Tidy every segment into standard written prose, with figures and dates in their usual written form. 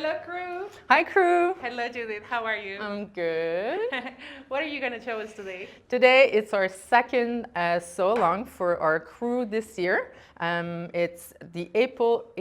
Hello, crew. Hi, crew. Hello, Judith. How are you? I'm good. What are you going to show us today? Today, it's our second sew along for our crew this year. It's the April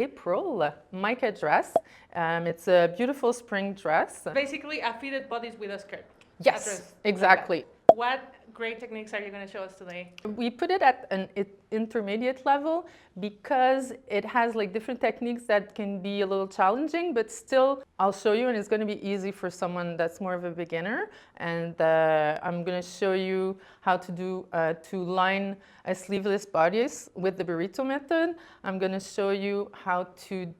Mica dress. It's a beautiful spring dress. Basically, a fitted bodice with a skirt. Yes, A dress exactly. Like what great techniques are you going to show us today? We put it at an intermediate level because it has like different techniques that can be a little challenging, but still I'll show you, and it's going to be easy for someone that's more of a beginner. And I'm going to show you how to line a sleeveless bodice with the burrito method. I'm going to show you how to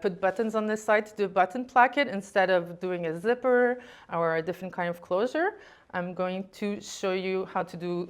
put buttons on the side to do a button placket instead of doing a zipper or a different kind of closure. I'm going to show you how to do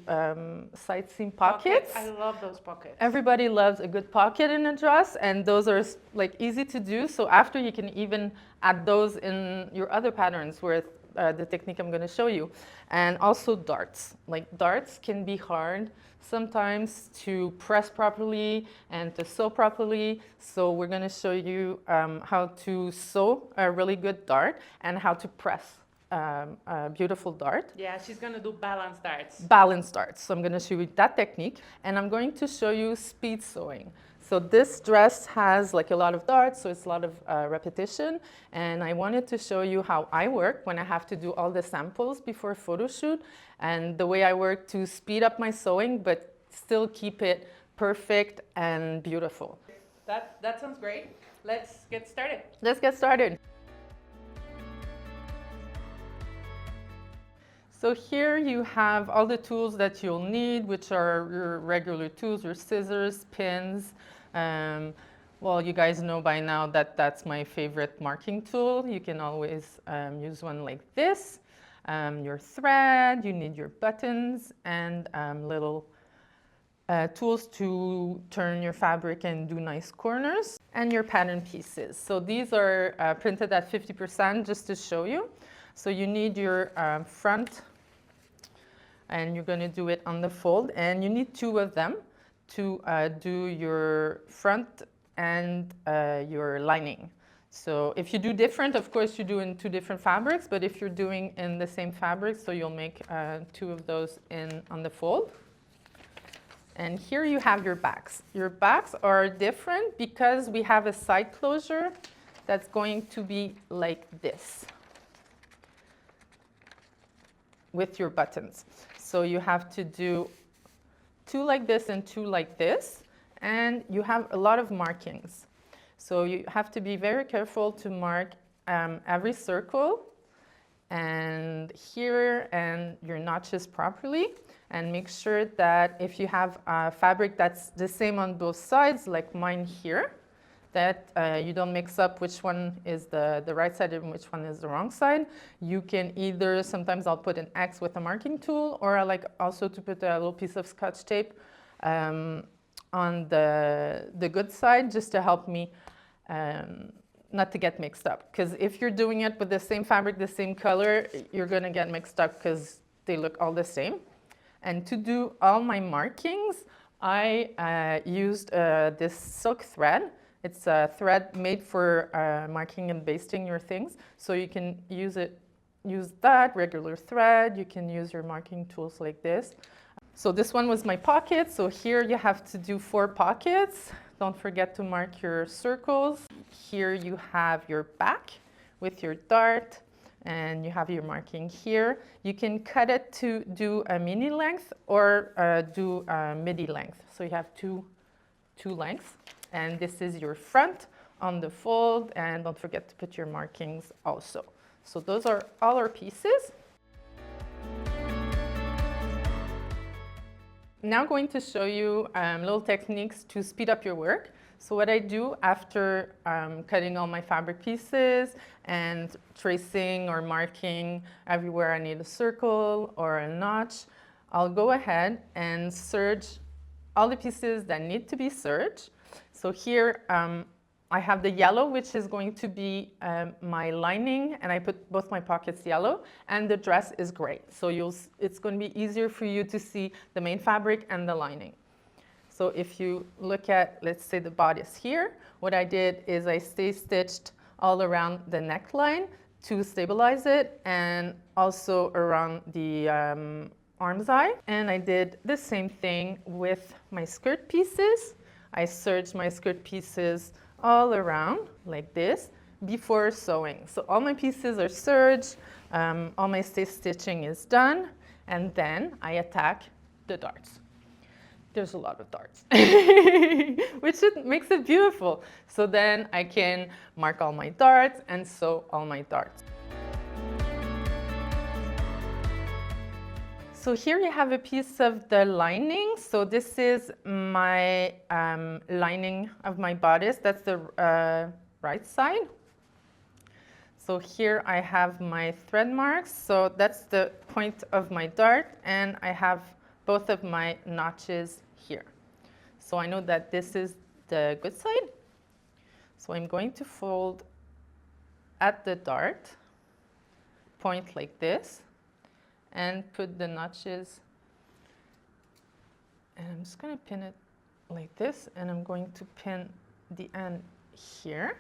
side seam pockets. I love those pockets. Everybody loves a good pocket in a dress, and those are like easy to do. So after, you can even add those in your other patterns with the technique I'm going to show you. And also darts. Like, darts can be hard sometimes to press properly and to sew properly. So we're going to show you how to sew a really good dart and how to press a beautiful dart. Yeah, she's going to do balanced darts. Balanced darts. So I'm going to show you that technique, and I'm going to show you speed sewing. So this dress has like a lot of darts, so it's a lot of repetition. And I wanted to show you how I work when I have to do all the samples before a photo shoot, and the way I work to speed up my sewing, but still keep it perfect and beautiful. That sounds great. Let's get started. Let's get started. So here you have all the tools that you'll need, which are your regular tools, your scissors, pins. Well, you guys know by now that that's my favorite marking tool. You can always use one like this. Your thread, you need your buttons, and little tools to turn your fabric and do nice corners, and your pattern pieces. So these are printed at 50% just to show you. So you need your front, and you're going to do it on the fold, and you need two of them to do your front and your lining. So if you do different, of course you do in two different fabrics, but if you're doing in the same fabric, so you'll make two of those on the fold. And here you have your backs. Your backs are different because we have a side closure that's going to be like this with your buttons. So you have to do two like this and two like this, and you have a lot of markings. So you have to be very careful to mark every circle and here and your notches properly, and make sure that if you have fabric that's the same on both sides, like mine here, that you don't mix up which one is the right side and which one is the wrong side. You can either, sometimes I'll put an X with a marking tool, or I like also to put a little piece of Scotch tape on the good side, just to help me not to get mixed up. Because if you're doing it with the same fabric, the same color, you're gonna get mixed up because they look all the same. And to do all my markings, I used this silk thread. It's a thread made for marking and basting your things. So you can use that regular thread. You can use your marking tools like this. So this one was my pocket. So here you have to do 4 pockets. Don't forget to mark your circles. Here you have your back with your dart, and you have your marking here. You can cut it to do a mini length or do a midi length. So you have two lengths. And this is your front on the fold, and don't forget to put your markings also. So those are all our pieces. Now going to show you little techniques to speed up your work. So what I do after cutting all my fabric pieces and tracing or marking everywhere I need a circle or a notch, I'll go ahead and serge all the pieces that need to be serged. So here I have the yellow, which is going to be my lining, and I put both my pockets yellow, and the dress is gray. So it's going to be easier for you to see the main fabric and the lining. So if you look at, let's say, the bodice here, what I did is I stay stitched all around the neckline to stabilize it, and also around the armscye. And I did the same thing with my skirt pieces. I serged my skirt pieces all around like this before sewing. So all my pieces are serged, all my stitching is done, and then I attack the darts. There's a lot of darts, which makes it beautiful. So then I can mark all my darts and sew all my darts. So here you have a piece of the lining. So this is my lining of my bodice. That's the right side. So here I have my thread marks. So that's the point of my dart, and I have both of my notches here. So I know that this is the good side. So I'm going to fold at the dart, point like this, and put the notches. And I'm just going to pin it like this, and I'm going to pin the end here.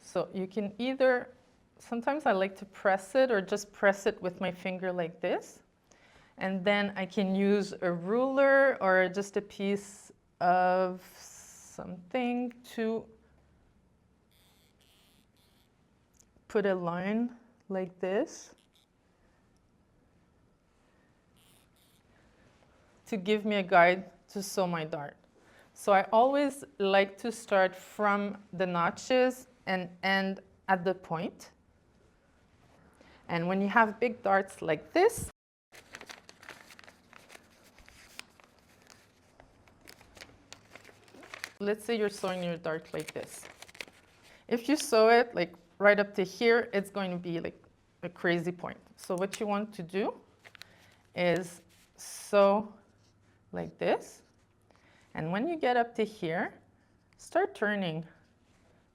So you can either, sometimes I like to press it or just press it with my finger like this. And then I can use a ruler or just a piece of something to put a line like this to give me a guide to sew my dart. So I always like to start from the notches and end at the point. And when you have big darts like this, let's say you're sewing your dart like this. If you sew it like right up to here, it's going to be like a crazy point. So what you want to do is sew like this. And when you get up to here, start turning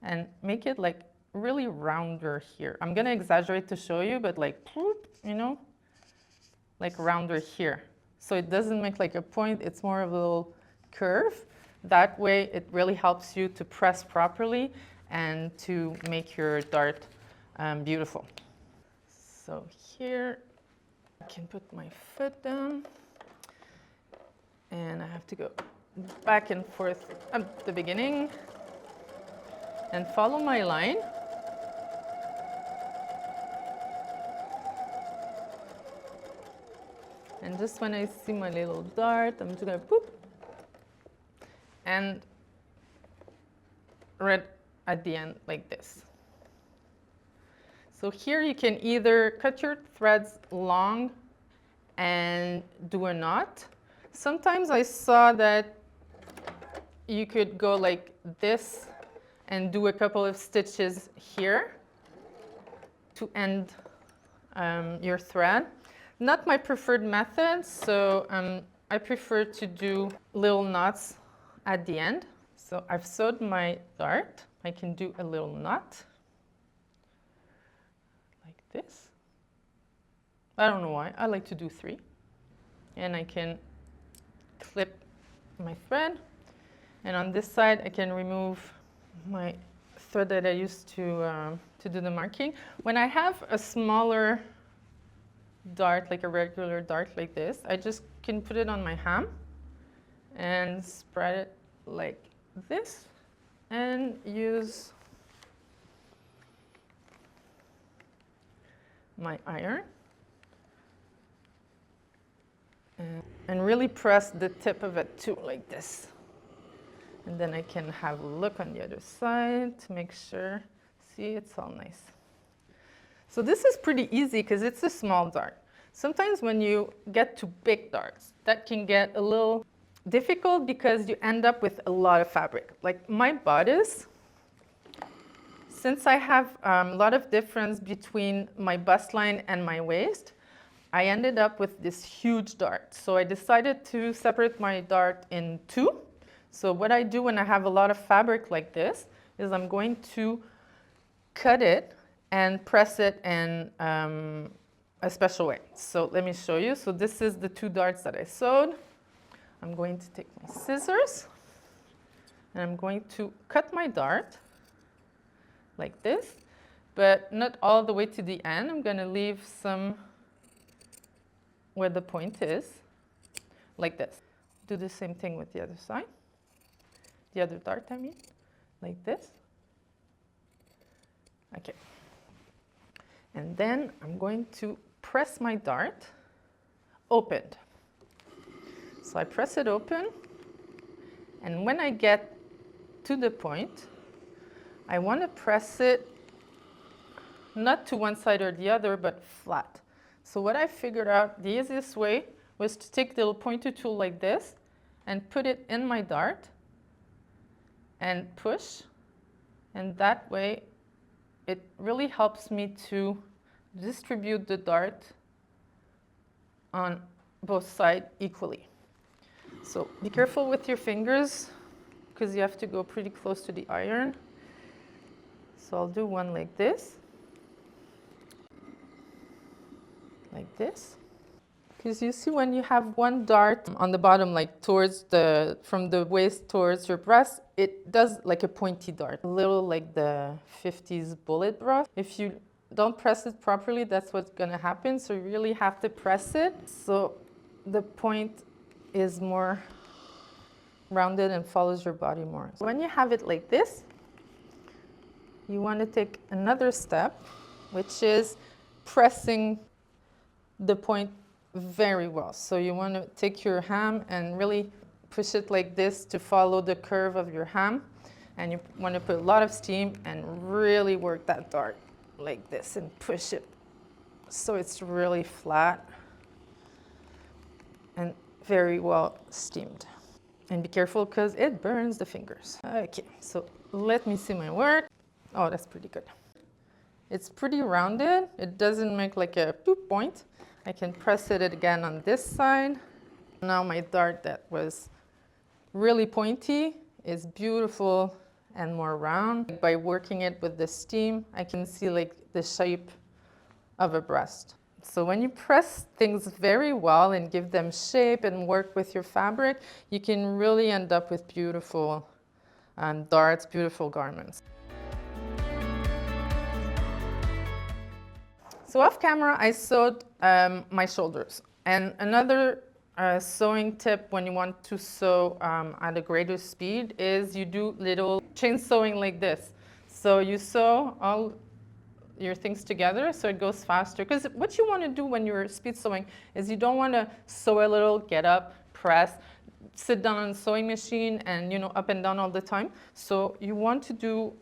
and make it like really rounder here. I'm gonna exaggerate to show you, but like, you know, like rounder here. So it doesn't make like a point, it's more of a little curve. That way it really helps you to press properly and to make your dart beautiful. So here I can put my foot down, and I have to go back and forth at the beginning and follow my line. And just when I see my little dart, I'm just gonna poop and right at the end like this. So here you can either cut your threads long and do a knot. Sometimes I saw that you could go like this and do a couple of stitches here to end your thread. Not my preferred method, so I prefer to do little knots at the end. So I've sewed my dart. I can do a little knot like this. I don't know why, I like to do 3. And I can clip my thread. And on this side, I can remove my thread that I used to do the marking. When I have a smaller dart, like a regular dart like this, I just can put it on my ham and spread it like this and use my iron and really press the tip of it too, like this. And then I can have a look on the other side to make sure. See, it's all nice. So this is pretty easy because it's a small dart. Sometimes when you get to big darts, that can get a little difficult because you end up with a lot of fabric. Like my bodice, since I have a lot of difference between my bust line and my waist, I ended up with this huge dart. So I decided to separate my dart in 2. So what I do when I have a lot of fabric like this is I'm going to cut it and press it in a special way. So let me show you. So this is the 2 darts that I sewed. I'm going to take my scissors And I'm going to cut my dart like this, but not all the way to the end. I'm going to leave some where the point is, like this. Do the same thing with the other side. The other dart, I mean, like this. Okay. And then I'm going to press my dart opened. So I press it open, and when I get to the point, I want to press it not to one side or the other, but flat. So what I figured out, the easiest way was to take the little pointer tool like this and put it in my dart and push, and that way it really helps me to distribute the dart on both sides equally. So be careful with your fingers because you have to go pretty close to the iron. So I'll do one like this, because you see when you have one dart on the bottom, like towards from the waist towards your breast, it does like a pointy dart, a little like the 50s bullet bra. If you don't press it properly, that's what's going to happen. So you really have to press it so the point is more rounded and follows your body more. So when you have it like this, you want to take another step, which is pressing the point very well. So you want to take your ham and really push it like this to follow the curve of your ham. And you want to put a lot of steam and really work that dart like this and push it so it's really flat and very well steamed. And be careful because it burns the fingers. Okay, so let me see my work. Oh, that's pretty good. It's pretty rounded. It doesn't make like a poop point. I can press it again on this side. Now my dart that was really pointy is beautiful and more round. By working it with the steam, I can see like the shape of a breast. So when you press things very well and give them shape and work with your fabric, you can really end up with beautiful darts, beautiful garments. So off camera, I sewed my shoulders. And another sewing tip when you want to sew at a greater speed is you do little chain sewing like this. So you sew all your things together so it goes faster. Because what you want to do when you're speed sewing is you don't want to sew a little, get up, press, sit down on the sewing machine and up and down all the time. So you want to do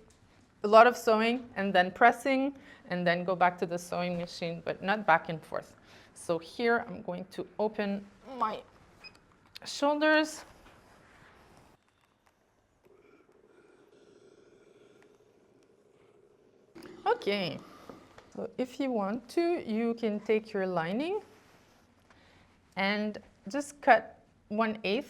a lot of sewing and then pressing and then go back to the sewing machine, but not back and forth. So here I'm going to open my shoulders. Okay, so if you want to, you can take your lining and just cut 1/8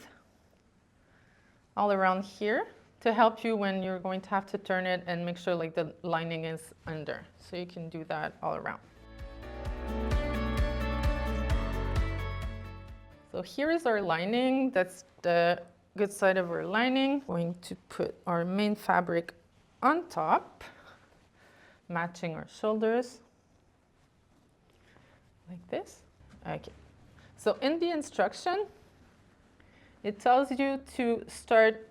all around here to help you when you're going to have to turn it and make sure like the lining is under. So you can do that all around. So here is our lining. That's the good side of our lining. Going to put our main fabric on top, matching our shoulders like this. Okay. So in the instruction, it tells you to start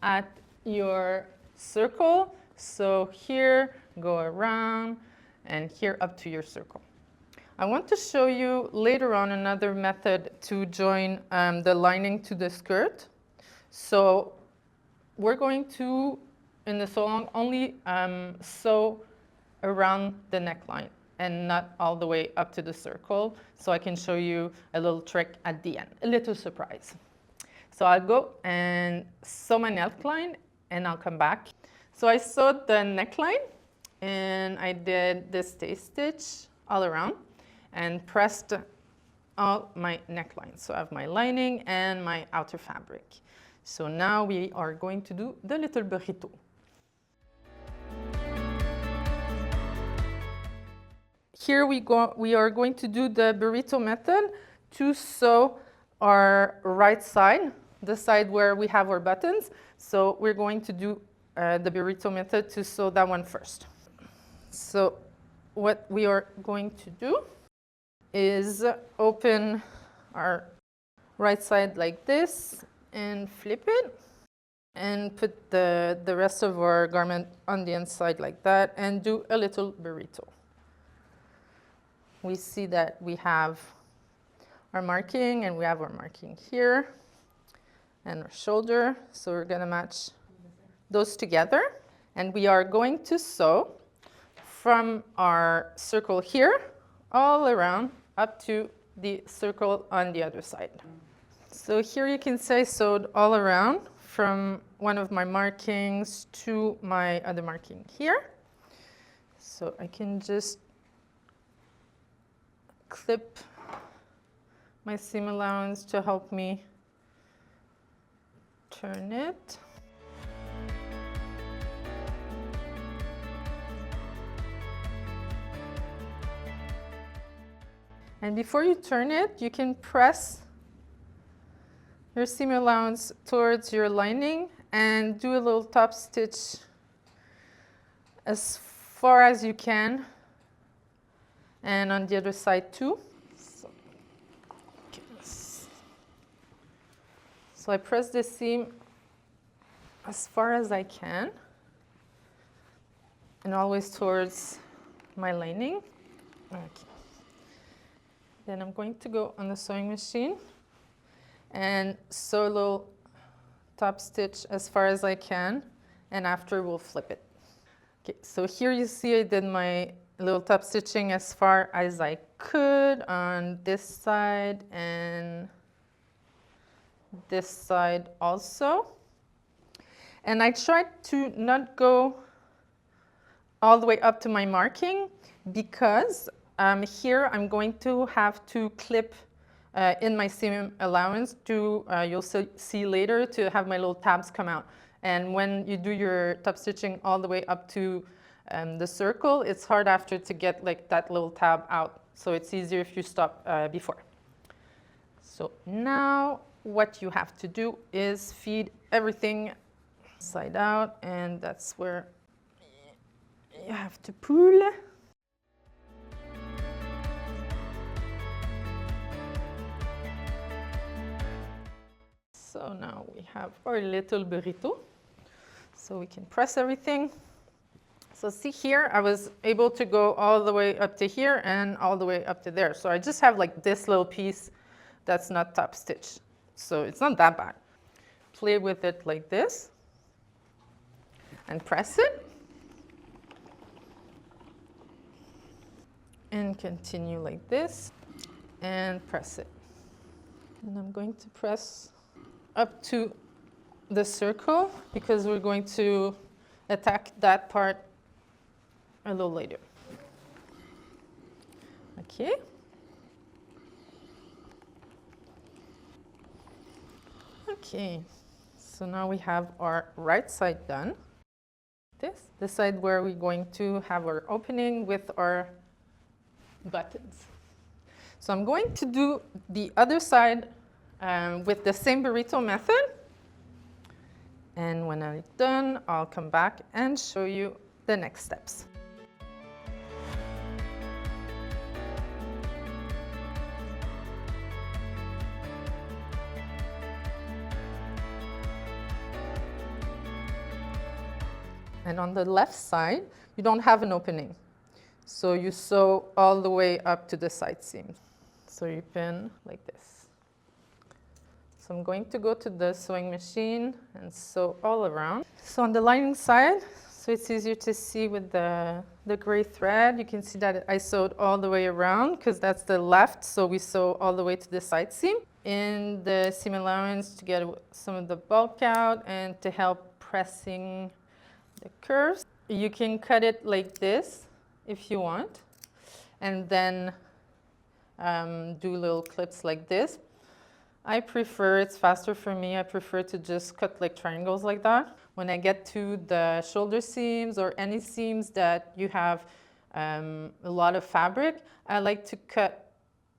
at your circle. So here, go around, and here up to your circle. I want to show you later on another method to join the lining to the skirt. So we're going to, in the sew along, only sew around the neckline and not all the way up to the circle. So I can show you a little trick at the end, a little surprise. So I'll go and sew my neckline and I'll come back. So I sewed the neckline and I did this stay stitch all around and pressed all my neckline. So I have my lining and my outer fabric. So now we are going to do the little burrito. Here we are going to do the burrito method to sew our right side the side where we have our buttons. So we're going to do the burrito method to sew that one first. So what we are going to do is open our right side like this and flip it and put the rest of our garment on the inside like that and do a little burrito. We see that we have our marking and we have our marking here and our shoulder. So we're going to match those together and we are going to sew from our circle here all around up to the circle on the other side. So here you can see I sewed all around from one of my markings to my other marking here. So I can just clip my seam allowance to help me turn it. And before you turn it, you can press your seam allowance towards your lining and do a little top stitch as far as you can, and on the other side too. So I press the seam as far as I can and always towards my lining. Okay. Then I'm going to go on the sewing machine and sew a little top stitch as far as I can, and after we'll flip it. Okay, so here you see I did my little top stitching as far as I could on this side and this side also. And I tried to not go all the way up to my marking because here I'm going to have to clip in my seam allowance to, you'll see later, to have my little tabs come out. And when you do your top stitching all the way up to the circle, it's hard after to get like that little tab out. So it's easier if you stop before. So now what you have to do is feed everything side out, and that's where you have to pull. So now we have our little burrito. So we can press everything. So see here, I was able to go all the way up to here and all the way up to there. So I just have like this little piece that's not top stitched. So it's not that bad. Play with it like this and press it. And continue like this and press it. And I'm going to press up to the circle because we're going to attack that part a little later. Okay. Okay, so now we have our right side done. The side where we're going to have our opening with our buttons. So I'm going to do the other side with the same burrito method. And when I'm done, I'll come back and show you the next steps. And on the left side, you don't have an opening. So you sew all the way up to the side seam. So you pin like this. So I'm going to go to the sewing machine and sew all around. So on the lining side, so it's easier to see with the gray thread, you can see that I sewed all the way around because that's the left, so we sew all the way to the side seam. In the seam allowance to get some of the bulk out and to help pressing the curves. You can cut it like this if you want, and then do little clips like this. I prefer, it's faster for me, I prefer to just cut like triangles like that. When I get to the shoulder seams or any seams that you have a lot of fabric, I like to cut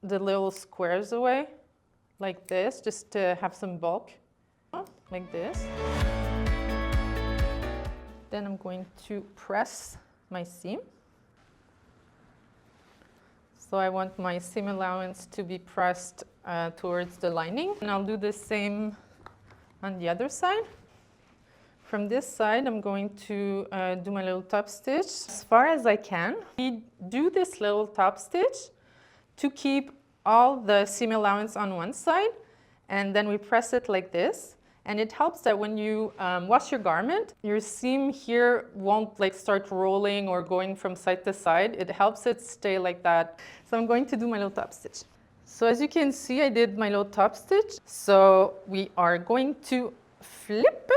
the little squares away like this, just to have some bulk like this. Then I'm going to press my seam. So I want my seam allowance to be pressed towards the lining. And I'll do the same on the other side. From this side, I'm going to do my little top stitch as far as I can. We do this little top stitch to keep all the seam allowance on one side, and then we press it like this. And it helps that when you wash your garment, your seam here won't like start rolling or going from side to side. It helps it stay like that. So I'm going to do my little top stitch. So as you can see, I did my little top stitch. So we are going to flip.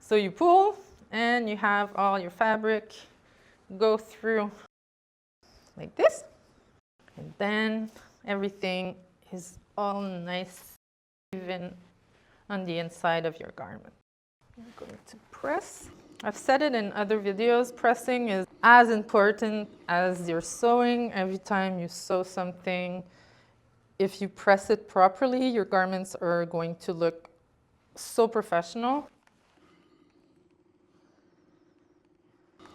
So you pull and you have all your fabric go through like this. And then everything is all nice, even on the inside of your garment. I'm going to press. I've said it in other videos, pressing is as important as your sewing. Every time you sew something, if you press it properly, your garments are going to look so professional.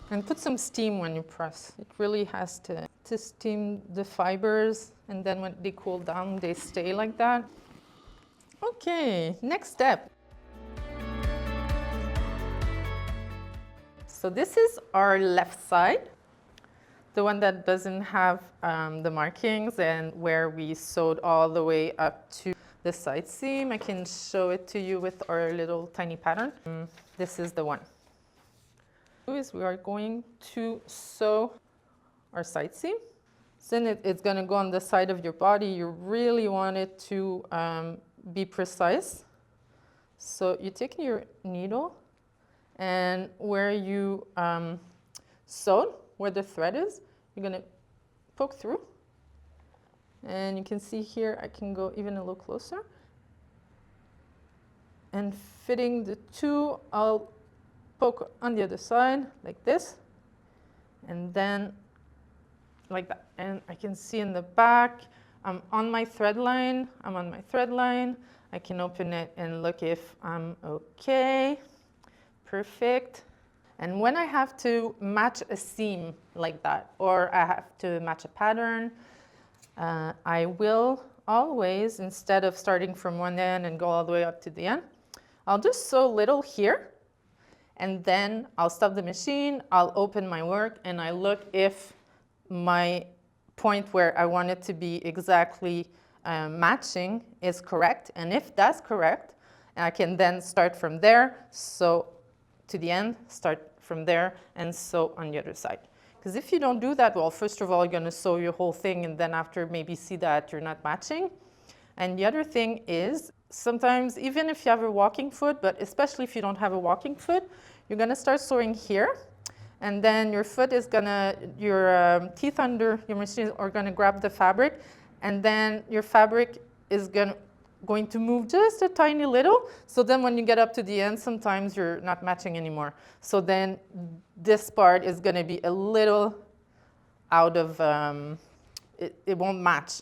And put some steam when you press. It really has to steam the fibers, and then when they cool down, they stay like that. Okay, next step. So this is our left side, the one that doesn't have the markings and where we sewed all the way up to the side seam. I can show it to you with our little tiny pattern. This is the one. Is we are going to sew our side seam. So then it's going to go on the side of your body. You really want it to be precise. So you take your needle and where you sewed, where the thread is, you're going to poke through. And you can see here, I can go even a little closer. And fitting the two, I'll poke on the other side like this, and then like that. And I can see in the back, I'm on my thread line. I'm on my thread line. I can open it and look if I'm okay. Perfect. And when I have to match a seam like that, or I have to match a pattern, I will always, instead of starting from one end and go all the way up to the end, I'll just sew little here. And then I'll stop the machine, I'll open my work, and I look if my point where I want it to be exactly matching is correct. And if that's correct, I can then start from there, sew to the end, start from there, and sew on the other side. Because if you don't do that, well, first of all, you're going to sew your whole thing, and then after maybe see that you're not matching. And the other thing is, sometimes, even if you have a walking foot, but especially if you don't have a walking foot, you're going to start sewing here, and then your foot is going to, your teeth under your machine are going to grab the fabric, and then your fabric is going to move just a tiny little. So then when you get up to the end, sometimes you're not matching anymore. So then this part is going to be a little out of, it won't match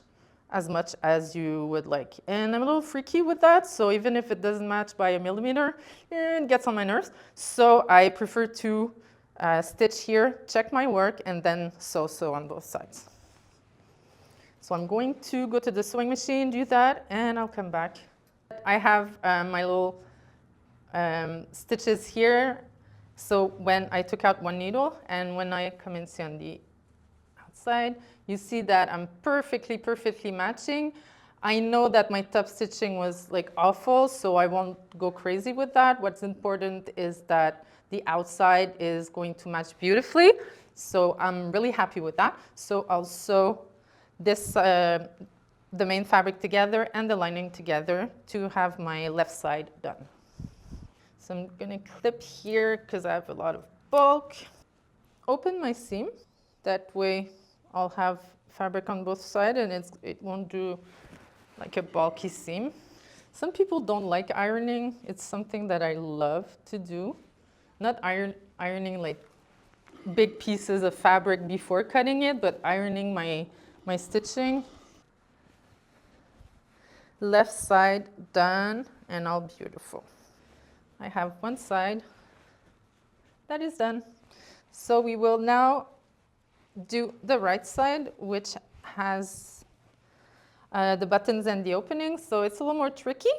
as much as you would like. And I'm a little freaky with that, so even if it doesn't match by a millimeter, it gets on my nerves. So I prefer to stitch here, check my work, and then sew on both sides. So I'm going to go to the sewing machine, do that, and I'll come back. I have my little stitches here. So when I took out one needle, and when I come in see on the outside, you see that I'm perfectly matching. I know that my top stitching was like awful, so I won't go crazy with that. What's important is that the outside is going to match beautifully. So I'm really happy with that. So I'll sew this, the main fabric together and the lining together to have my left side done. So I'm gonna clip here because I have a lot of bulk. Open my seam. That way I'll have fabric on both sides and it won't do like a bulky seam. Some people don't like ironing. It's something that I love to do. Not ironing like big pieces of fabric before cutting it, but ironing my stitching. Left side done and all beautiful. I have one side that is done. So we will now do the right side, which has the buttons and the openings. So it's a little more tricky.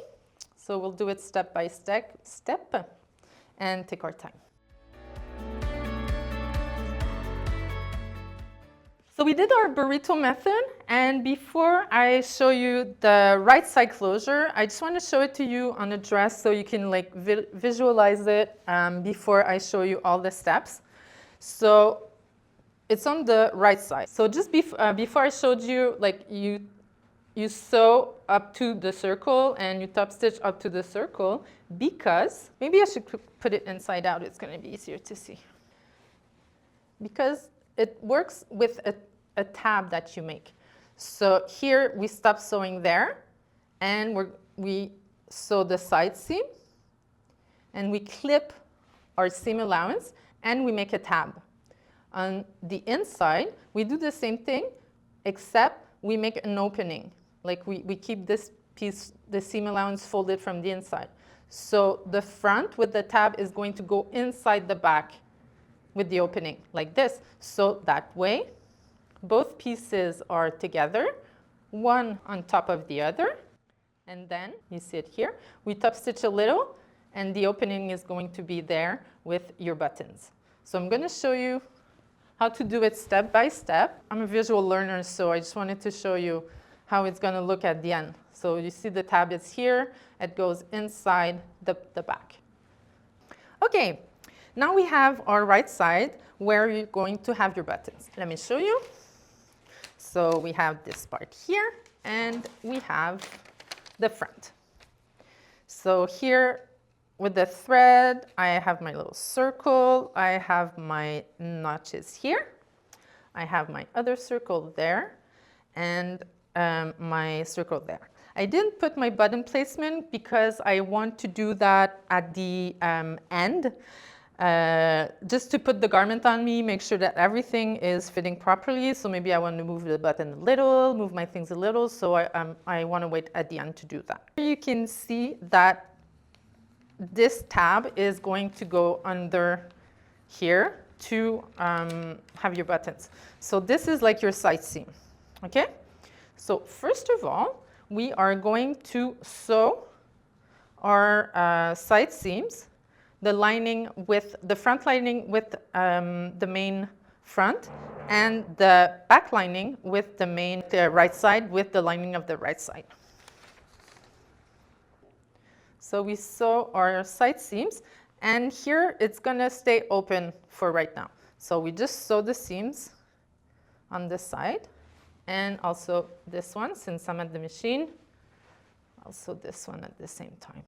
So we'll do it step by step and take our time. So we did our burrito method, and before I show you the right side closure, I just want to show it to you on a dress so you can like visualize it before I show you all the steps. So it's on the right side. So just before I showed you, like you sew up to the circle and you top stitch up to the circle, because maybe I should put it inside out. It's going to be easier to see. Because it works with a tab that you make. So here we stop sewing there, and we sew the side seam, and we clip our seam allowance, and we make a tab. On the inside, we do the same thing, except we make an opening. Like we keep this piece, the seam allowance, folded from the inside. So the front with the tab is going to go inside the back with the opening, like this. So that way, both pieces are together, one on top of the other. And then, you see it here, we top stitch a little, and the opening is going to be there with your buttons. So I'm going to show you how to do it step by step. I'm a visual learner, so I just wanted to show you how it's going to look at the end. So you see the tab is here, it goes inside the back. Okay, now we have our right side where you're going to have your buttons. Let me show you. So we have this part here, and we have the front. So here with the thread, I have my little circle, I have my notches here, I have my other circle there, and my circle there. I didn't put my button placement because I want to do that at the end, just to put the garment on me, make sure that everything is fitting properly. So maybe I want to move the button a little, move my things a little, so I want to wait at the end to do that. You can see that this tab is going to go under here to have your buttons. So this is like your side seam, okay? So first of all, we are going to sew our side seams, the lining with the front lining with the main front, and the back lining with the main right side with the lining of the right side. So we sew our side seams, and here it's gonna stay open for right now. So we just sew the seams on this side, and also this one, since I'm at the machine, also this one at the same time.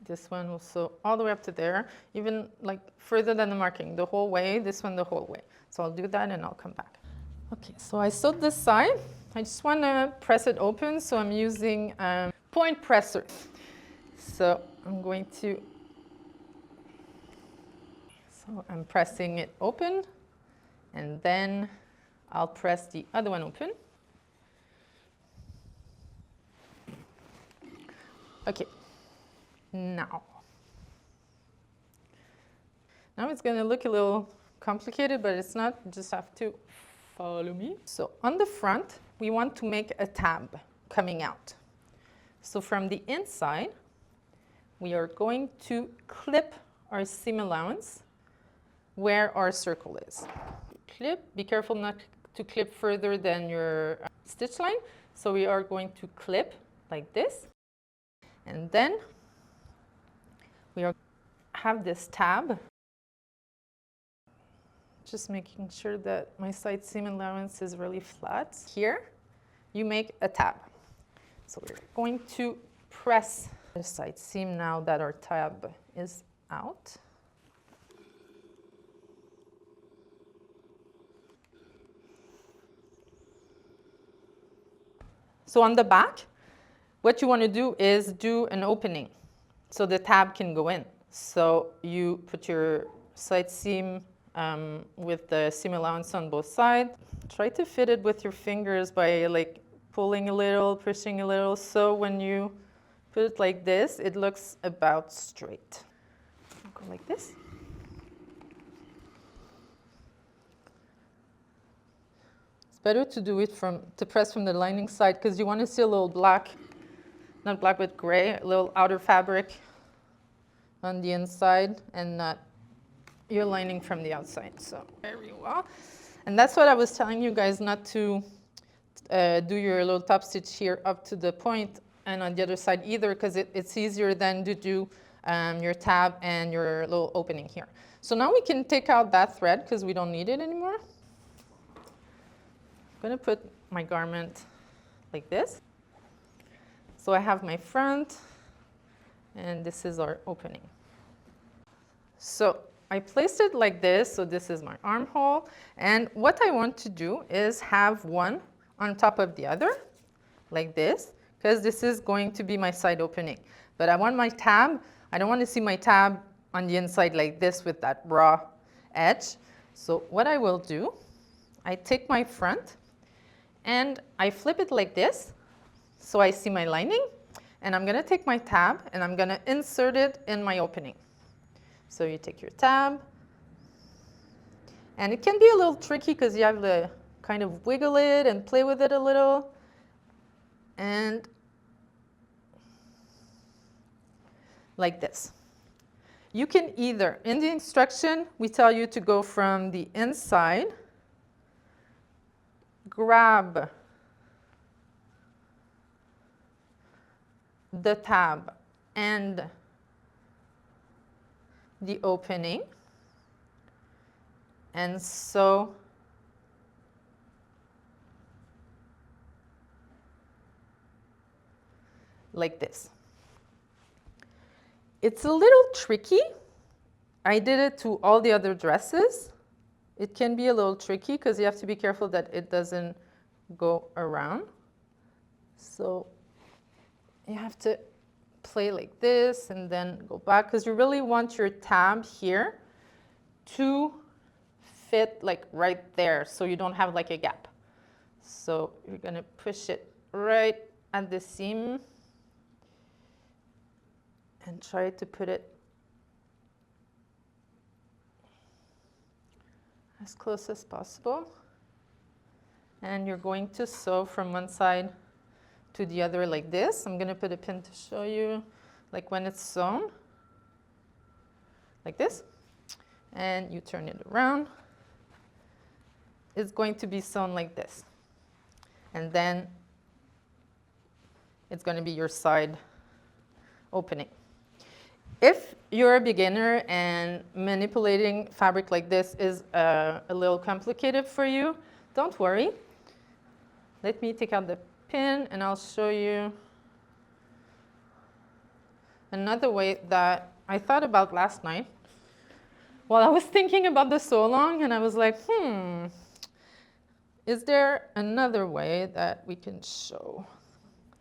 This one will sew all the way up to there, even like further than the marking, the whole way, this one the whole way. So I'll do that and I'll come back. Okay, so I sewed this side. I just want to press it open, so I'm using point presser. So I'm going to, so I'm pressing it open, and then I'll press the other one open. Okay. Now it's going to look a little complicated, but it's not. You just have to follow me. So on the front, we want to make a tab coming out. So from the inside, we are going to clip our seam allowance where our circle is. Clip. Be careful not to clip further than your stitch line. So we are going to clip like this, and then we have this tab, just making sure that my side seam allowance is really flat. Here, you make a tab. So we're going to press the side seam now that our tab is out. So on the back, what you want to do is do an opening, so the tab can go in. So you put your side seam with the seam allowance on both sides. Try to fit it with your fingers by like pulling a little, pushing a little, so when you put it like this, it looks about straight. Go like this. It's better to do it to press from the lining side because you want to see a little black, not black but gray, a little outer fabric on the inside and not your lining from the outside. So very well. And that's what I was telling you guys, not to do your little top stitch here up to the point and on the other side either, because it's easier than to do your tab and your little opening here. So now we can take out that thread because we don't need it anymore. I'm going to put my garment like this. So I have my front, and this is our opening. So I placed it like this, so this is my armhole. And what I want to do is have one on top of the other, like this, because this is going to be my side opening. But I want my tab, I don't want to see my tab on the inside like this with that raw edge. So what I will do, I take my front and I flip it like this, so I see my lining. And I'm going to take my tab and I'm going to insert it in my opening. So you take your tab, and it can be a little tricky because you have to kind of wiggle it and play with it a little. And like this. You can either, in the instruction, we tell you to go from the inside, grab the tab and the opening, and sew like this. It's a little tricky. I did it to all the other dresses. It can be a little tricky because you have to be careful that it doesn't go around. So you have to play like this and then go back, because you really want your tab here to fit like right there, so you don't have like a gap. So you're going to push it right at the seam and try to put it as close as possible. And you're going to sew from one side to the other like this. I'm going to put a pin to show you, like when it's sewn, like this. And you turn it around. It's going to be sewn like this. And then it's going to be your side opening. If you're a beginner and manipulating fabric like this is a little complicated for you, don't worry. Let me take out the pin and I'll show you another way that I thought about last night. Well, I was thinking about the sew along and I was like, is there another way that we can show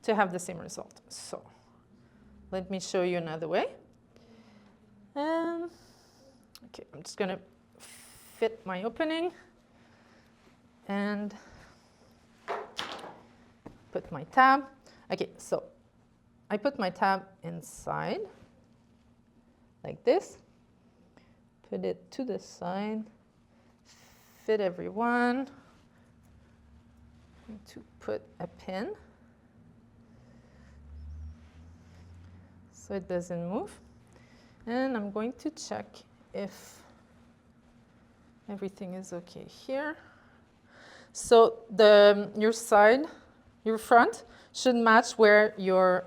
to have the same result? So let me show you another way. Okay, I'm just going to fit my opening and put my tab. Okay, so I put my tab inside like this. Put it to the side. Fit every one. To put a pin so it doesn't move. And I'm going to check if everything is okay here. So your side, your front should match where your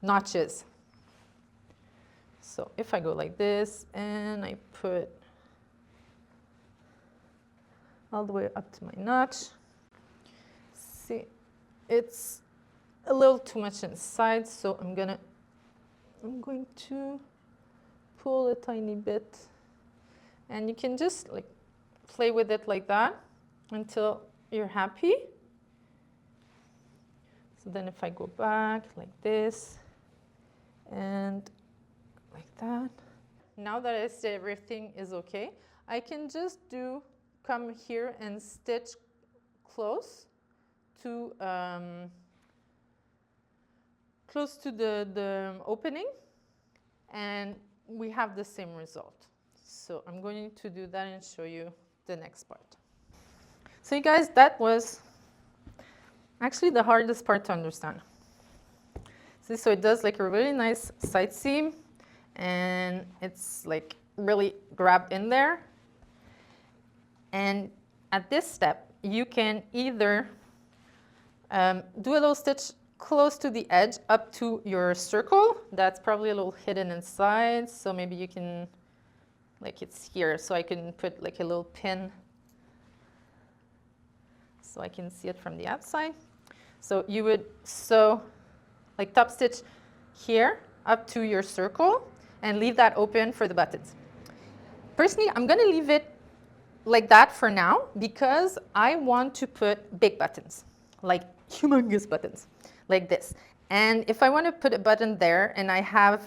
notch is. So if I go like this and I put all the way up to my notch, see, it's a little too much inside, so I'm going to pull a tiny bit, and you can just like play with it like that until you're happy. So then if I go back like this and like that, now that I say everything is okay, I can just come here and stitch close to close to the opening, and we have the same result. So I'm going to do that and show you the next part. So you guys, that was actually the hardest part to understand. See, so it does like a really nice side seam, and it's like really grabbed in there. And at this step, you can either do a little stitch close to the edge up to your circle. That's probably a little hidden inside, so maybe you can, like it's here, so I can put like a little pin so I can see it from the outside. So you would sew like top stitch here up to your circle and leave that open for the buttons. Personally, I'm going to leave it like that for now because I want to put big buttons, like humongous buttons, like this. And if I want to put a button there and I have,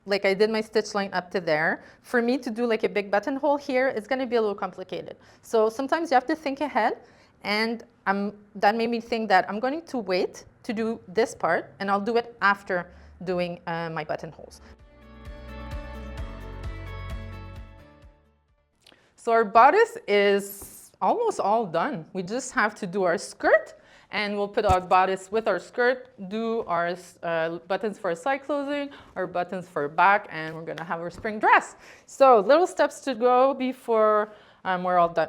like I did my stitch line up to there, for me to do like a big buttonhole here, it's going to be a little complicated. So sometimes you have to think ahead, and that made me think that I'm going to wait to do this part, and I'll do it after doing my buttonholes. So our bodice is almost all done. We just have to do our skirt, and we'll put our bodice with our skirt, do our buttons for our side closing, our buttons for back, and we're gonna have our spring dress. So little steps to go before we're all done.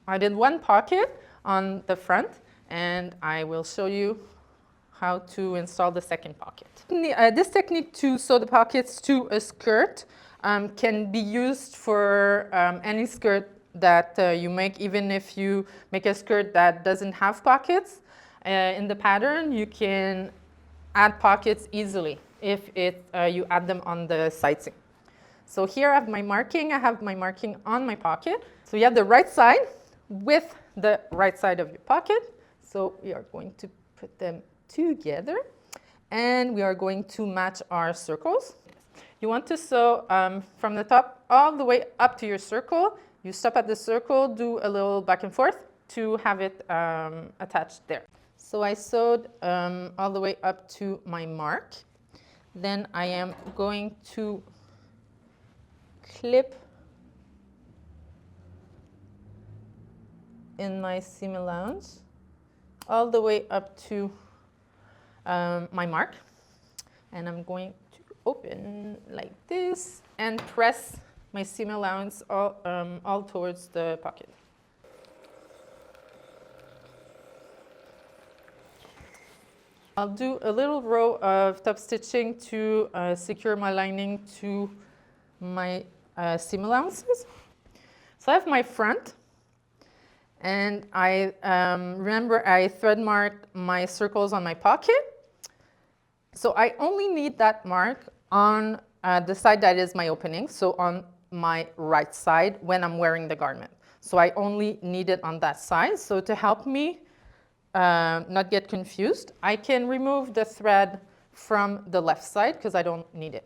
I did one pocket on the front, and I will show you how to install the second pocket. This technique to sew the pockets to a skirt can be used for any skirt that you make, even if you make a skirt that doesn't have pockets. In the pattern, you can add pockets easily if you add them on the side seam. So here I have my marking. I have my marking on my pocket. So you have the right side with the right side of your pocket. So we are going to put them together, and we are going to match our circles. You want to sew from the top all the way up to your circle. You stop at the circle, do a little back and forth to have it attached there. So I sewed all the way up to my mark. Then I am going to clip in my seam allowance all the way up to my mark. And I'm going to open like this and press my seam allowance all towards the pocket. I'll do a little row of top stitching to secure my lining to my seam allowances. So I have my front, and I remember I thread marked my circles on my pocket. So I only need that mark on the side that is my opening, so on my right side when I'm wearing the garment. So I only need it on that side. So to help me not get confused, I can remove the thread from the left side because I don't need it.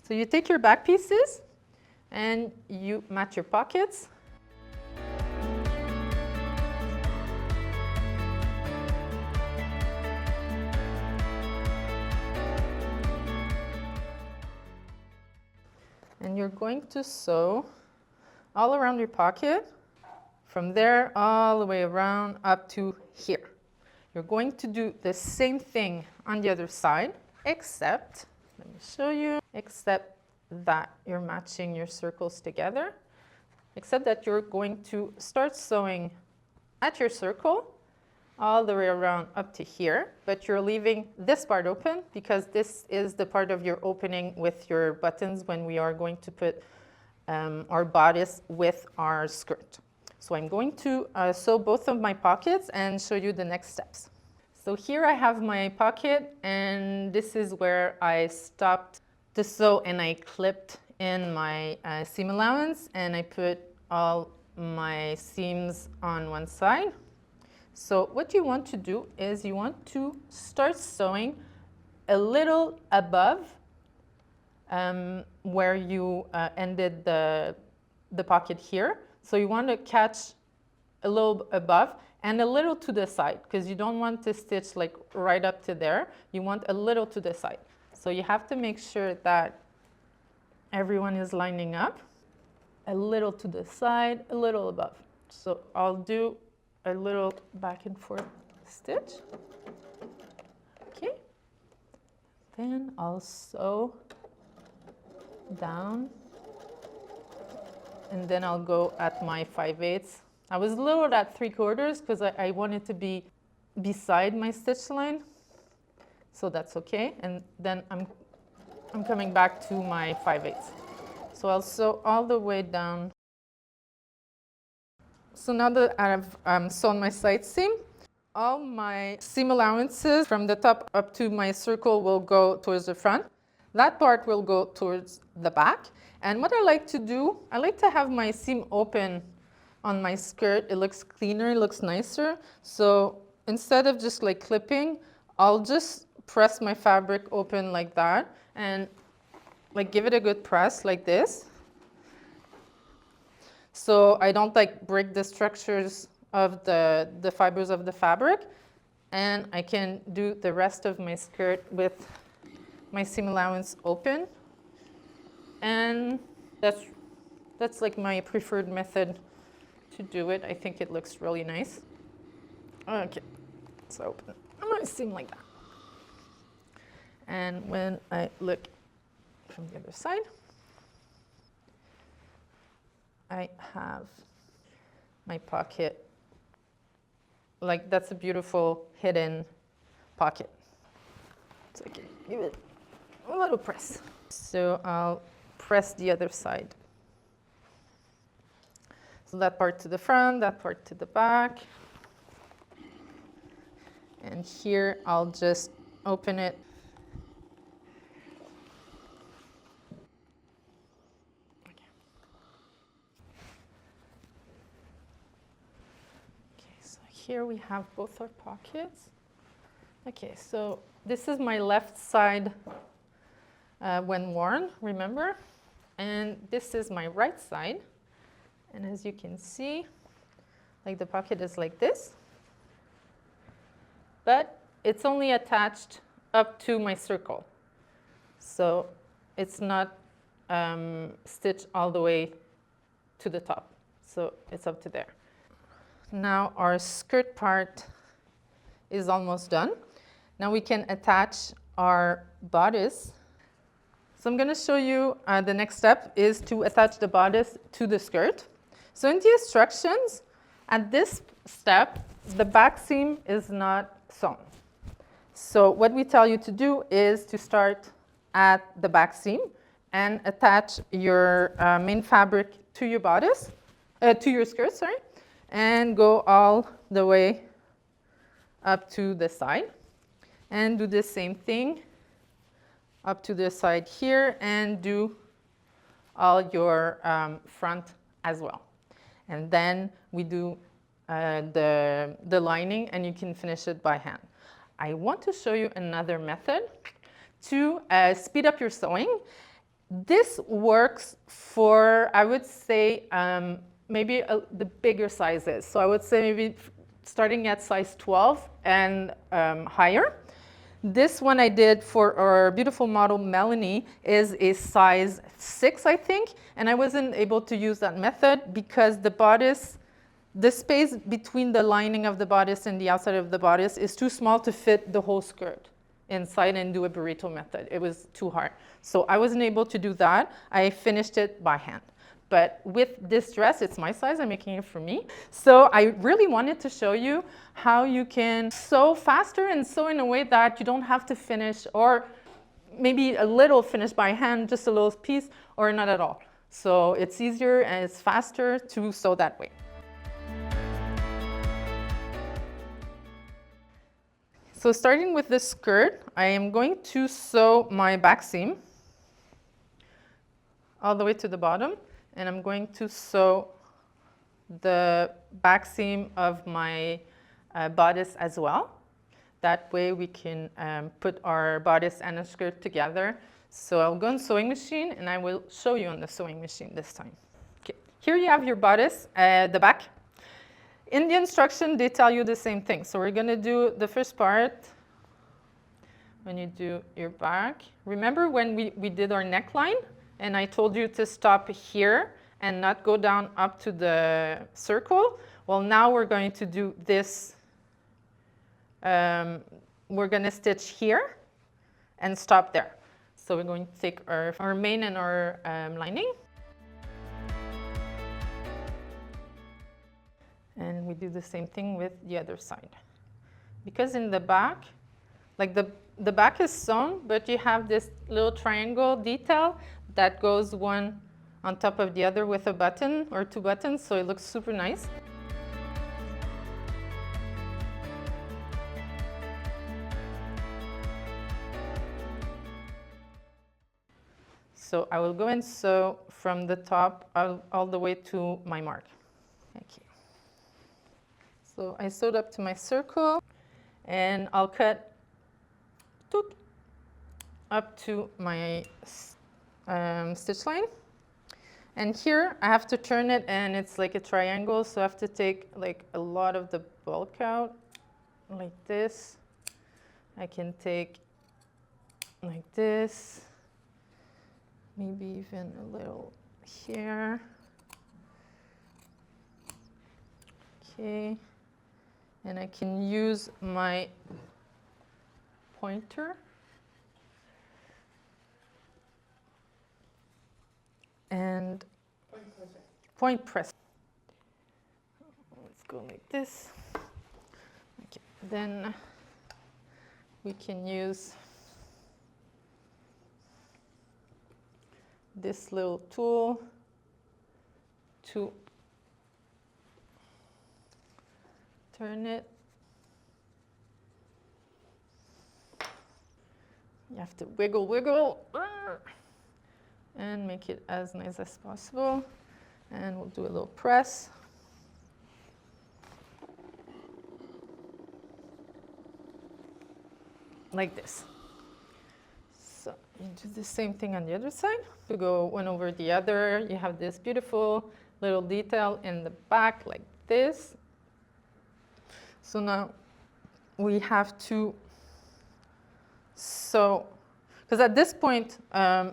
So you take your back pieces and you match your pockets. And you're going to sew all around your pocket, from there all the way around up to here. You're going to do the same thing on the other side, except, let me show you, except that you're matching your circles together, except that you're going to start sewing at your circle all the way around up to here, but you're leaving this part open because this is the part of your opening with your buttons when we are going to put our bodice with our skirt. So I'm going to sew both of my pockets and show you the next steps. So here I have my pocket, and this is where I stopped to sew, and I clipped in my seam allowance, and I put all my seams on one side. So what you want to do is you want to start sewing a little above where you ended the pocket here. So you want to catch a little above and a little to the side, because you don't want to stitch like right up to there. You want a little to the side. So you have to make sure that everyone is lining up. A little to the side, a little above. So I'll do a little back and forth stitch. Okay. Then I'll sew down, and then I'll go at my 5/8. I was a little at 3/4 because I wanted to be beside my stitch line, so that's okay. And then I'm coming back to my 5/8. So I'll sew all the way down. So now that I've sewn my side seam, all my seam allowances from the top up to my circle will go towards the front. That part will go towards the back. And what I like to do, I like to have my seam open on my skirt. It looks cleaner, it looks nicer. So instead of just like clipping, I'll just press my fabric open like that and like give it a good press like this. So I don't like break the structures of the fibers of the fabric. And I can do the rest of my skirt with my seam allowance open. And that's like my preferred method to do it. I think it looks really nice. Okay, it's open. I'm going to seam like that. And when I look from the other side, I have my pocket. Like, that's a beautiful hidden pocket. So I can give it a little press. So I'll press the other side. So that part to the front, that part to the back. And here I'll just open it. Okay, so here we have both our pockets. Okay, so this is my left side when worn, remember? And this is my right side. And as you can see, like the pocket is like this. But it's only attached up to my circle. So it's not stitched all the way to the top. So it's up to there. Now our skirt part is almost done. Now we can attach our bodice. So I'm going to show you the next step is to attach the bodice to the skirt. So in the instructions, at this step, the back seam is not sewn. So what we tell you to do is to start at the back seam and attach your main fabric to your bodice, to your skirt, sorry, and go all the way up to the side. And do the same thing up to the side here and do all your front as well. And then we do the lining, and you can finish it by hand. I want to show you another method to speed up your sewing. This works for, I would say, maybe the bigger sizes. So I would say maybe starting at size 12 and higher. This one I did for our beautiful model Melanie is a size 6, I think, and I wasn't able to use that method because the bodice, the space between the lining of the bodice and the outside of the bodice is too small to fit the whole skirt inside and do a burrito method. It was too hard. So I wasn't able to do that. I finished it by hand. But with this dress, it's my size, I'm making it for me. So I really wanted to show you how you can sew faster and sew in a way that you don't have to finish, or maybe a little finish by hand, just a little piece, or not at all. So it's easier and it's faster to sew that way. So starting with the skirt, I am going to sew my back seam all the way to the bottom. And I'm going to sew the back seam of my bodice as well. That way we can put our bodice and a skirt together. So I'll go on sewing machine and I will show you on the sewing machine this time. Okay. Here you have your bodice, the back. In the instruction, they tell you the same thing. So we're going to do the first part. When you do your back, remember when we did our neckline and I told you to stop here and not go down up to the circle? Well, now we're going to do this. We're going to stitch here and stop there. So we're going to take our main and our lining. And we do the same thing with the other side. Because in the back, like the back is sewn, but you have this little triangle detail that goes one on top of the other with a button or two buttons, so it looks super nice. So I will go and sew from the top all the way to my mark. Okay. So I sewed up to my circle, and I'll cut up to my stitch line. And here I have to turn it, and it's like a triangle, so I have to take like a lot of the bulk out, like this. I can take like this, maybe even a little here. Okay, and I can use my pointer and point press. Let's go like this. Okay. Then we can use this little tool to turn it. You have to wiggle, and make it as nice as possible. And we'll do a little press. Like this. So you do the same thing on the other side. You go one over the other. You have this beautiful little detail in the back like this. So now we have to sew, because at this point,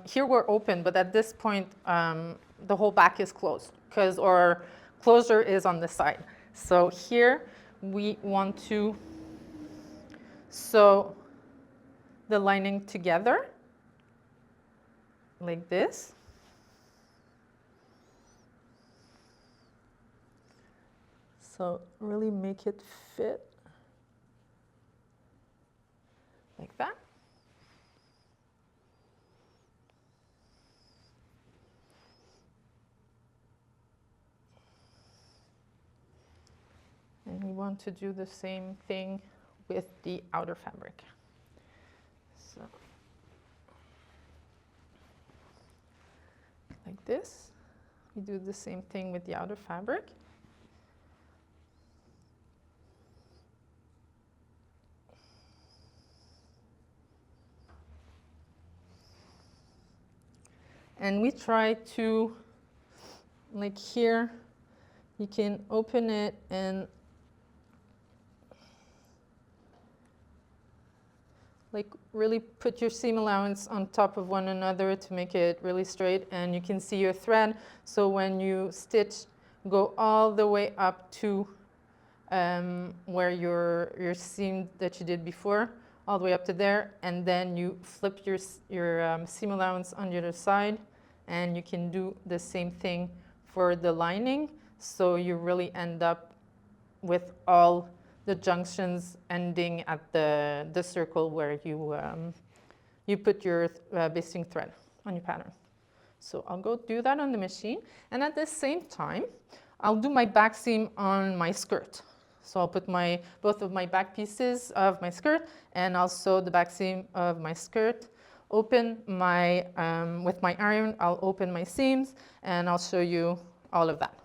here we're open, but at this point, the whole back is closed, because our closure is on the side. So here we want to sew the lining together like this. So really make it fit like that. And we want to do the same thing with the outer fabric. So, like this. We do the same thing with the outer fabric. And we try to, like here, you can open it and like really put your seam allowance on top of one another to make it really straight, and you can see your thread. So when you stitch, go all the way up to where your seam that you did before, all the way up to there, and then you flip your seam allowance on the other side, and you can do the same thing for the lining. So you really end up with all the junctions ending at the circle where you put your basting thread on your pattern. So I'll go do that on the machine, and at the same time, I'll do my back seam on my skirt. So I'll put both of my back pieces of my skirt, and I'll sew the back seam of my skirt. Open my, with my iron, I'll open my seams, and I'll show you all of that.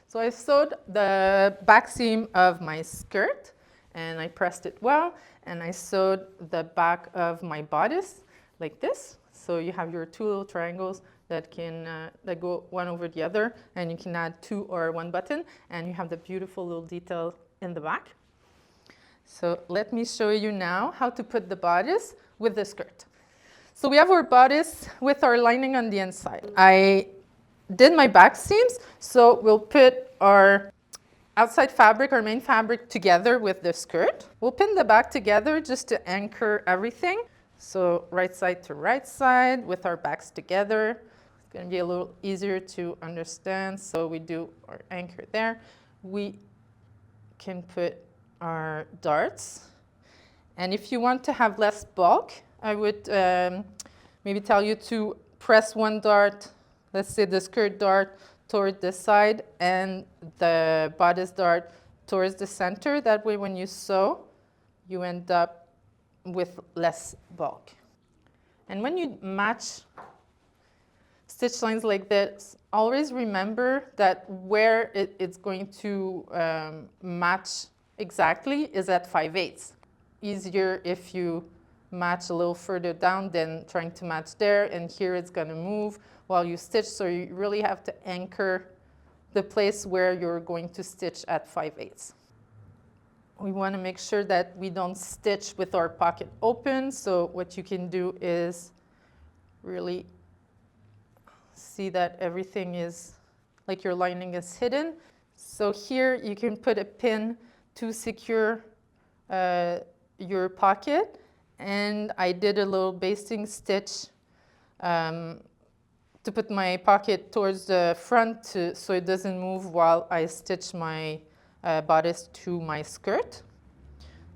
So I sewed the back seam of my skirt, and I pressed it well, and I sewed the back of my bodice like this. So you have your two little triangles that can that go one over the other, and you can add 2 or 1 button, and you have the beautiful little detail in the back. So let me show you now how to put the bodice with the skirt. So we have our bodice with our lining on the inside. I did my back seams, so we'll put our outside fabric, our main fabric, together with the skirt. We'll pin the back together just to anchor everything. So right side to right side with our backs together. It's going to be a little easier to understand. So we do our anchor there. We can put our darts. And if you want to have less bulk, I would maybe tell you to press one dart, let's say the skirt dart, toward the side and the bodice dart towards the center. That way when you sew, you end up with less bulk. And when you match stitch lines like this, always remember that where it's going to match exactly is at 5/8. Easier if you match a little further down than trying to match there, and here it's going to move while you stitch, so you really have to anchor the place where you're going to stitch at 5/8. We want to make sure that we don't stitch with our pocket open, so what you can do is really see that everything is, like your lining is hidden. So here you can put a pin to secure your pocket, and I did a little basting stitch to put my pocket towards the front so it doesn't move while I stitch my bodice to my skirt.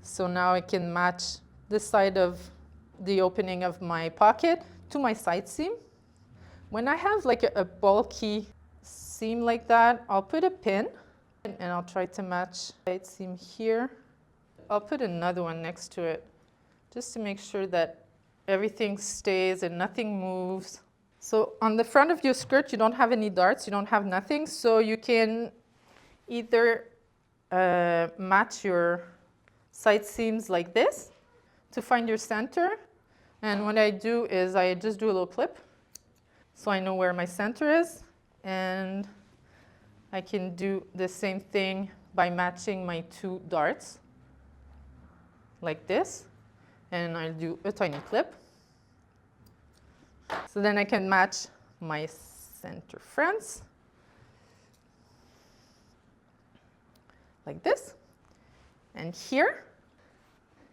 So now I can match this side of the opening of my pocket to my side seam. When I have like a bulky seam like that, I'll put a pin and I'll try to match side seam here. I'll put another one next to it just to make sure that everything stays and nothing moves. So on the front of your skirt, you don't have any darts, you don't have nothing, so you can either match your side seams like this to find your center. And what I do is I just do a little clip so I know where my center is, and I can do the same thing by matching my 2 darts like this, and I'll do a tiny clip. So then I can match my center fronts like this, and here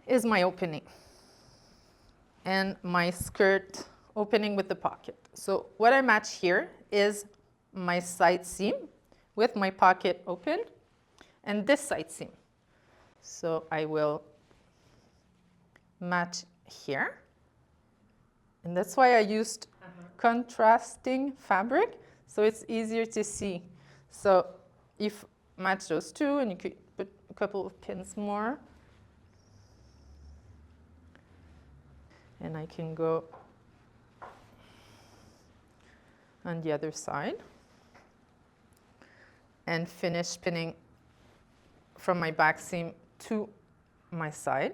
is my opening and my skirt opening with the pocket. So what I match here is my side seam with my pocket open and this side seam. So I will match here, and that's why I used contrasting fabric, so it's easier to see. So you match those 2, and you could put a couple of pins more, and I can go on the other side and finish pinning from my back seam to my side.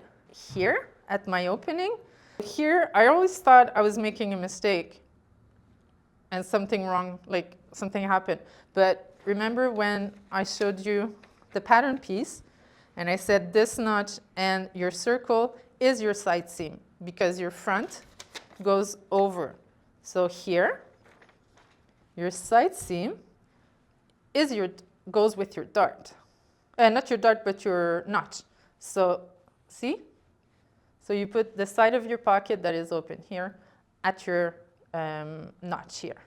Here at my opening, here I always thought I was making a mistake and something wrong, like something happened. But remember when I showed you the pattern piece and I said this notch and your circle is your side seam because your front goes over. So here, your side seam is goes with your dart. Not your dart, but your notch. So see? So you put the side of your pocket that is open here at your notch here.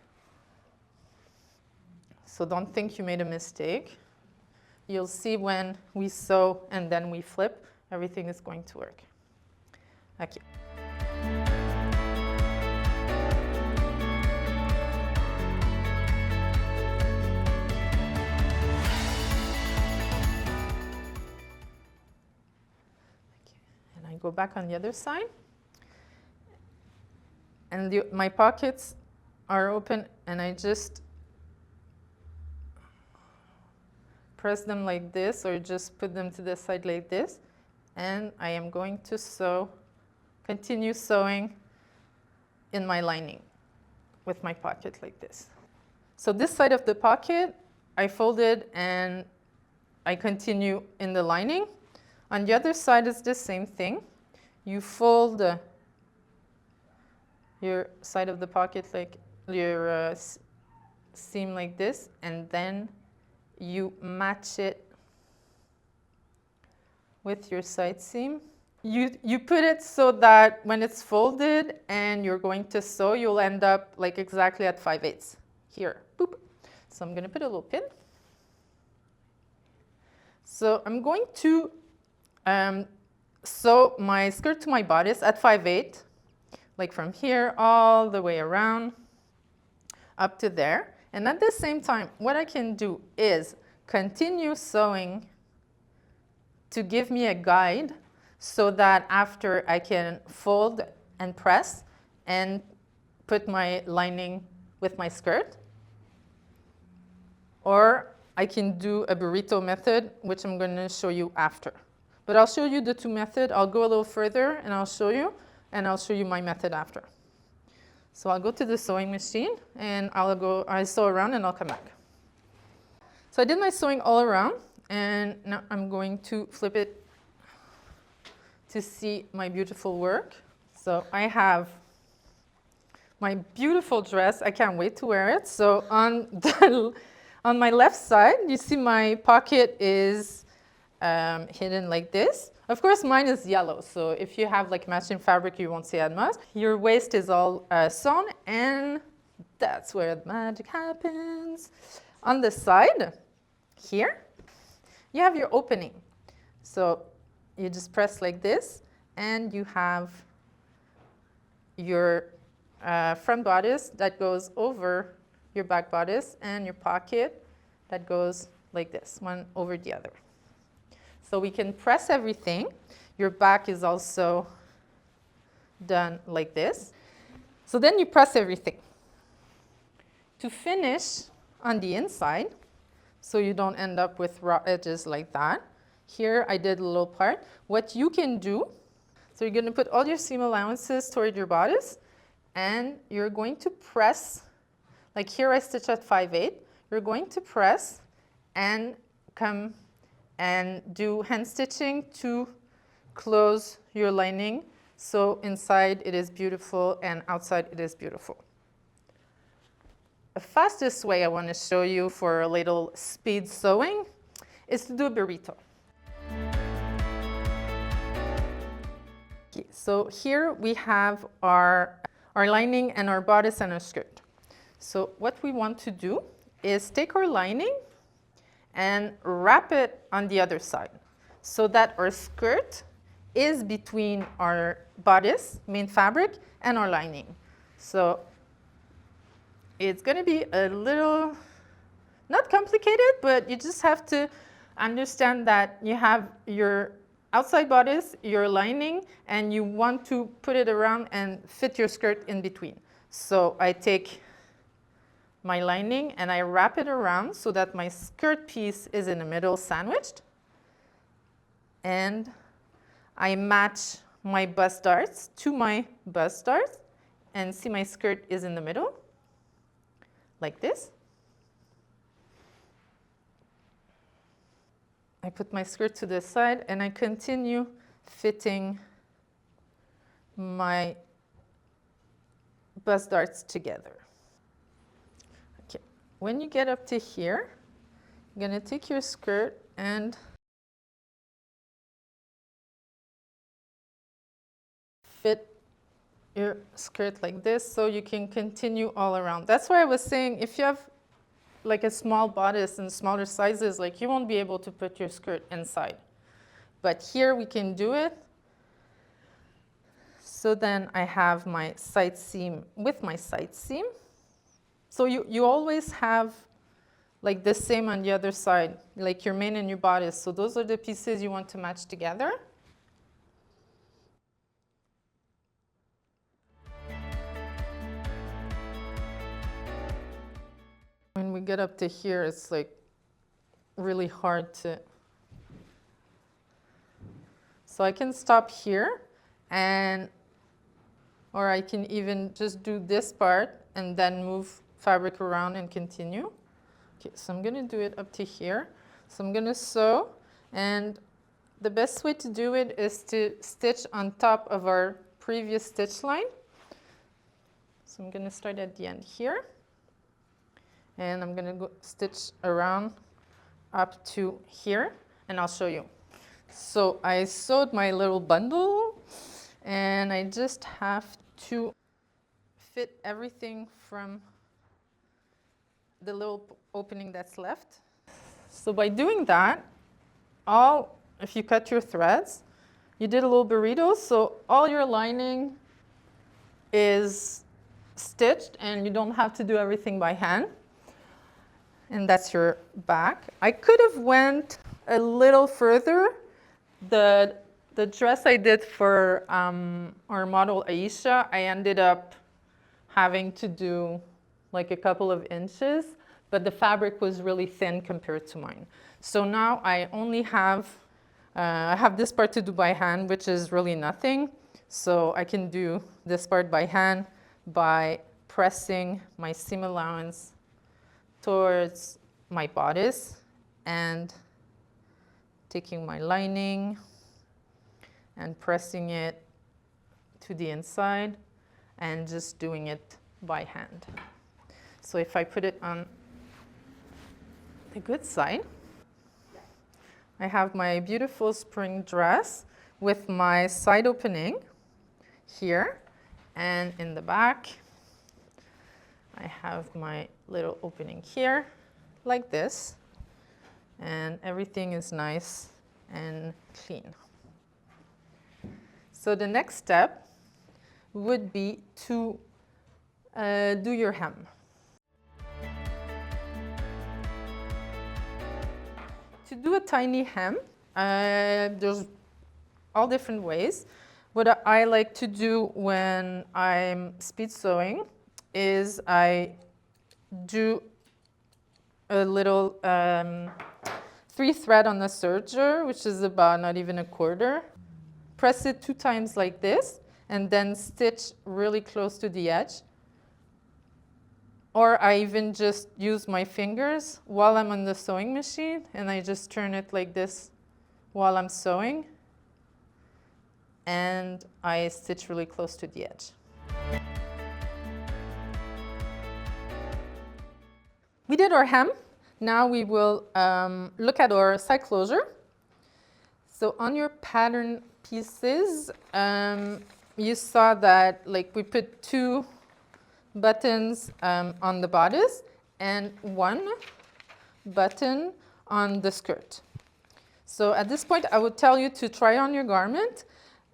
So don't think you made a mistake. You'll see when we sew and then we flip, everything is going to work. Okay. Go back on the other side, and my pockets are open, and I just press them like this, or just put them to the side like this, and I am going to continue sewing in my lining. with my pocket like this. So this side of the pocket, I folded and I continue in the lining. On the other side is the same thing. You fold your side of the pocket, like your seam like this, and then you match it with your side seam. You put it so that when it's folded and you're going to sew, you'll end up like exactly at 5/8 here. Boop. So I'm going to put a little pin. So I'm going to sew my skirt to my bodice at 5/8, like from here all the way around up to there. And at the same time, what I can do is continue sewing to give me a guide so that after I can fold and press and put my lining with my skirt. Or I can do a burrito method, which I'm going to show you after. But I'll show you the two methods. I'll go a little further and I'll show you my method after. So I'll go to the sewing machine and I'll sew around and I'll come back. So I did my sewing all around and now I'm going to flip it to see my beautiful work. So I have my beautiful dress. I can't wait to wear it. So on my left side, you see my pocket is hidden like this. Of course, mine is yellow. So if you have like matching fabric, you won't see that much. Your waist is all sewn, and that's where the magic happens. On the side, here, you have your opening. So you just press like this, and you have your front bodice that goes over your back bodice and your pocket that goes like this, one over the other. So we can press everything. Your back is also done like this. So then you press everything. To finish on the inside, so you don't end up with raw edges like that, here I did a little part. What you can do, so you're going to put all your seam allowances toward your bodice, and you're going to press, like here I stitch at 5/8. You're going to press and come and do hand stitching to close your lining. So inside it is beautiful and outside it is beautiful. The fastest way I want to show you for a little speed sewing is to do a burrito. Okay, so here we have our lining and our bodice and our skirt. So what we want to do is take our lining and wrap it on the other side so that our skirt is between our bodice, main fabric, and our lining. So it's going to be a little, not complicated, but you just have to understand that you have your outside bodice, your lining, and you want to put it around and fit your skirt in between. So I take my lining and I wrap it around so that my skirt piece is in the middle sandwiched. And I match my bust darts to my bust darts, and see my skirt is in the middle, like this. I put my skirt to the side and I continue fitting my bust darts together. Okay. When you get up to here, you're going to take your skirt and fit your skirt like this so you can continue all around. That's why I was saying if you have like a small bodice and smaller sizes, like you won't be able to put your skirt inside. But here we can do it. So then I have my side seam with my side seam. So you always have like the same on the other side, like your main and your bodice. So those are the pieces you want to match together. When we get up to here, it's like really hard to. So I can stop here, or I can even just do this part and then move fabric around and continue. Okay, so I'm gonna do it up to here. So I'm gonna sew, and the best way to do it is to stitch on top of our previous stitch line. So I'm gonna start at the end here, and I'm gonna go stitch around up to here, and I'll show you. So I sewed my little bundle, and I just have to fit everything from the little opening that's left. So by doing that, if you cut your threads, you did a little burrito, so all your lining is stitched and you don't have to do everything by hand. And that's your back. I could have went a little further. The dress I did for our model Aisha, I ended up having to do like a couple of inches, but the fabric was really thin compared to mine. So now I only have, I have this part to do by hand, which is really nothing. So I can do this part by hand by pressing my seam allowance towards my bodice and taking my lining and pressing it to the inside and just doing it by hand. So if I put it on the good side, I have my beautiful spring dress with my side opening here, and in the back I have my little opening here like this, and everything is nice and clean. So the next step would be to do your hem. To do a tiny hem, there's all different ways. What I like to do when I'm speed sewing is I do a little 3-thread on the serger, which is about not even a quarter. Press it 2 times like this, and then stitch really close to the edge. Or I even just use my fingers while I'm on the sewing machine, and I just turn it like this while I'm sewing, and I stitch really close to the edge. We did our hem. Now we will look at our side closure. So on your pattern pieces, you saw that we put 2 buttons on the bodice and 1 button on the skirt. So at this point, I would tell you to try on your garment.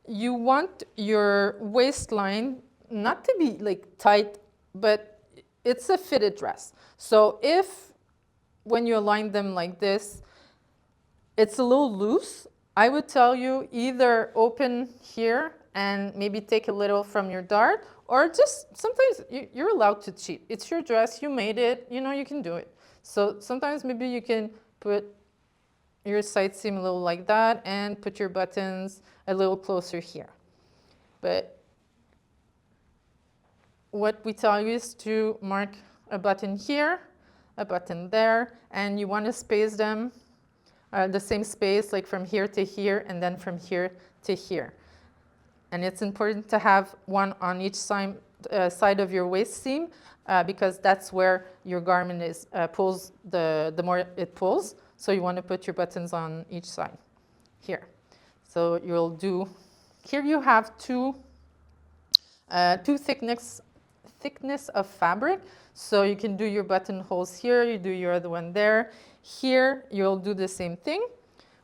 You want your waistline not to be tight, but it's a fitted dress. So if when you align them like this, it's a little loose, I would tell you either open here and maybe take a little from your dart, or just sometimes you're allowed to cheat. It's your dress, you made it, you can do it. So sometimes maybe you can put your side seam a little like that and put your buttons a little closer here. But what we tell you is to mark a button here, a button there, and you want to space them the same space, like from here to here and then from here to here. And it's important to have one on each side of your waist seam because that's where your garment is pulls the more it pulls. So you want to put your buttons on each side here. So you'll do, here you have two thickness of fabric. So you can do your buttonholes here, you do your other one there. Here you'll do the same thing.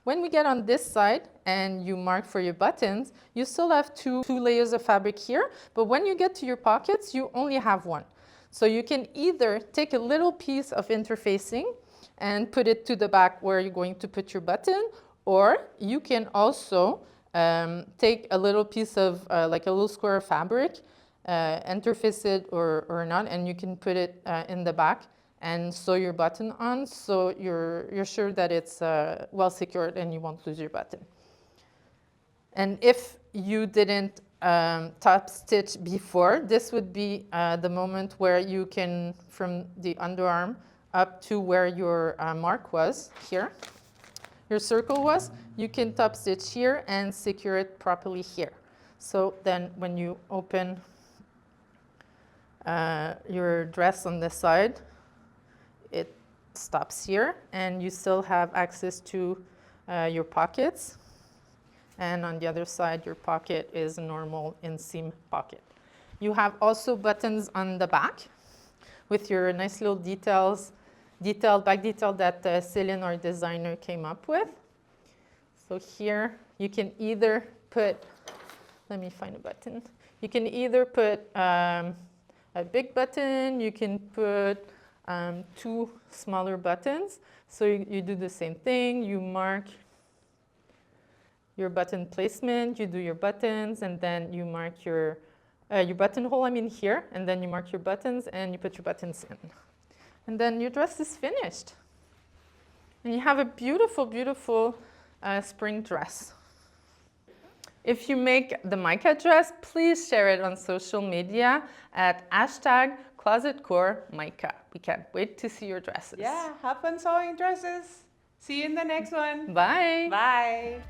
When we get on this side and you mark for your buttons, you still have two layers of fabric here, but when you get to your pockets, you only have 1. So you can either take a little piece of interfacing and put it to the back where you're going to put your button, or you can also take a little piece of like a little square of fabric, interface it or not, and you can put it in the back and sew your button on, so you're sure that it's well secured and you won't lose your button. And if you didn't top stitch before. This would be the moment where you can, from the underarm up to where your mark was here, your circle was, you can top stitch here and secure it properly here. So then when you open your dress on this side, it stops here and you still have access to your pockets. And on the other side, your pocket is a normal inseam pocket. You have also buttons on the back with your nice little back detail that Céline, our designer, came up with. So here you can either put, let me find a button. You can either put a big button, you can put 2 smaller buttons. So you do the same thing, you mark your button placement, you do your buttons, and then you mark your buttonhole, here, and then you mark your buttons and you put your buttons in. And then your dress is finished. And you have a beautiful, beautiful spring dress. If you make the Mica dress, please share it on social media at #ClosetCoreMica. We can't wait to see your dresses. Yeah, have fun sewing dresses. See you in the next one. Bye. Bye.